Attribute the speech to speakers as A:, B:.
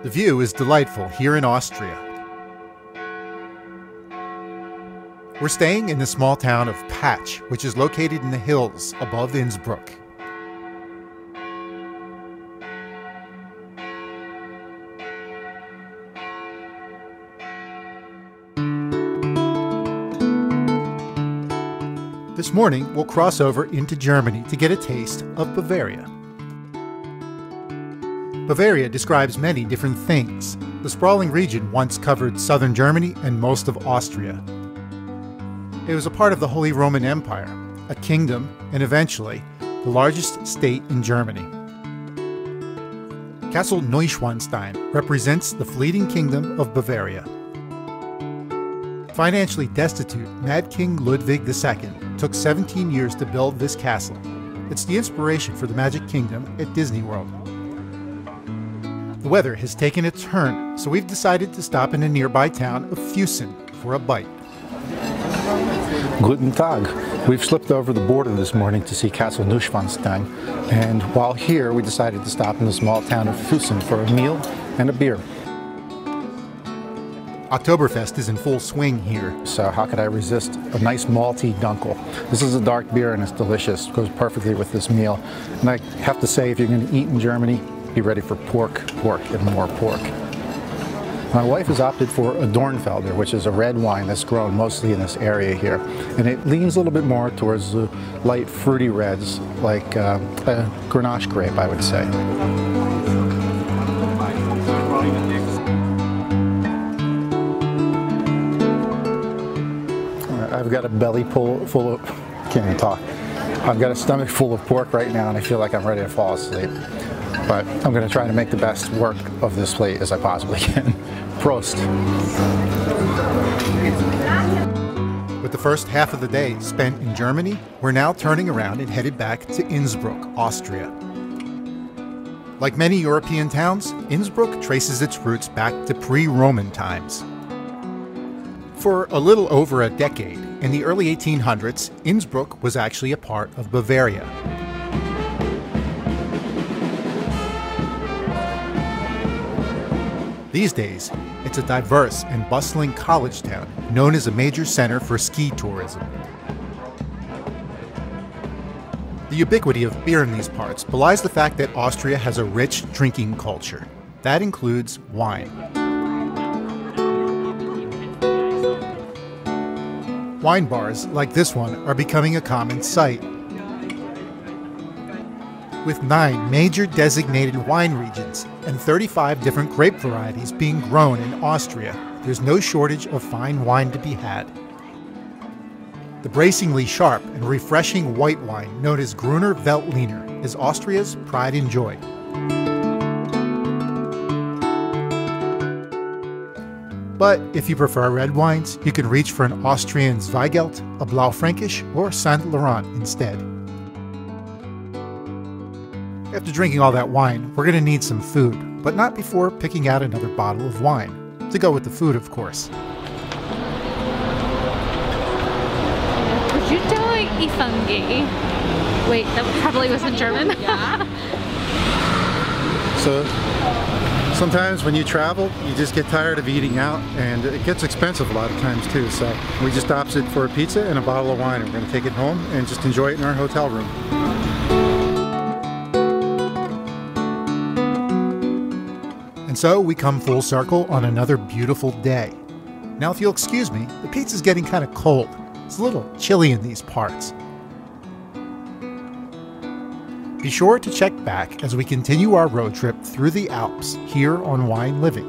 A: The view is delightful here in Austria. We're staying in the small town of Patch, which is located in the hills above Innsbruck. This morning, we'll cross over into Germany to get a taste of Bavaria. Bavaria describes many different things. The sprawling region once covered southern Germany and most of Austria. It was a part of the Holy Roman Empire, a kingdom, and eventually, the largest state in Germany. Castle Neuschwanstein represents the fleeting kingdom of Bavaria. Financially destitute, Mad King Ludwig II took 17 years to build this castle. It's the inspiration for the Magic Kingdom at Disney World. The weather has taken a turn, so we've decided to stop in a nearby town of Füssen for a bite.
B: Guten Tag. We've slipped over the border this morning to see Castle Neuschwanstein, and while here we decided to stop in the small town of Füssen for a meal and a beer.
A: Oktoberfest is in full swing here.
B: So how could I resist a nice malty dunkel? This is a dark beer and it's delicious. It goes perfectly with this meal. And I have to say, if you're going to eat in Germany, be ready for pork, and more pork. My wife has opted for a Dornfelder, which is a red wine that's grown mostly in this area here. And it leans a little bit more towards the light fruity reds, like a Grenache grape, I would say. I've got a belly full of, can't even talk. I've got a stomach full of pork right now and I feel like I'm ready to fall asleep. But I'm going to try to make the best work of this plate as I possibly can. Prost!
A: With the first half of the day spent in Germany, we're now turning around and headed back to Innsbruck, Austria. Like many European towns, Innsbruck traces its roots back to pre-Roman times. For a little over a decade, in the early 1800s, Innsbruck was actually a part of Bavaria. These days, it's a diverse and bustling college town known as a major center for ski tourism. The ubiquity of beer in these parts belies the fact that Austria has a rich drinking culture. That includes wine. Wine bars like this one are becoming a common sight. With 9 major designated wine regions and 35 different grape varieties being grown in Austria, there's no shortage of fine wine to be had. The bracingly sharp and refreshing white wine known as Gruner Veltliner is Austria's pride and joy. But if you prefer red wines, you can reach for an Austrian Zweigelt, a Blaufränkisch, or Saint Laurent instead. After drinking all that wine, we're going to need some food, but not before picking out another bottle of wine. To go with the food, of course.
C: Prosciutto I funghi. Wait, that probably wasn't German. Yeah.
B: So sometimes when you travel, you just get tired of eating out, and it gets expensive a lot of times too. So we just opted for a pizza and a bottle of wine. We're going to take it home and just enjoy it in our hotel room.
A: And so we come full circle on another beautiful day. Now if you'll excuse me, the pizza's getting kind of cold. It's a little chilly in these parts. Be sure to check back as we continue our road trip through the Alps here on Wine Living.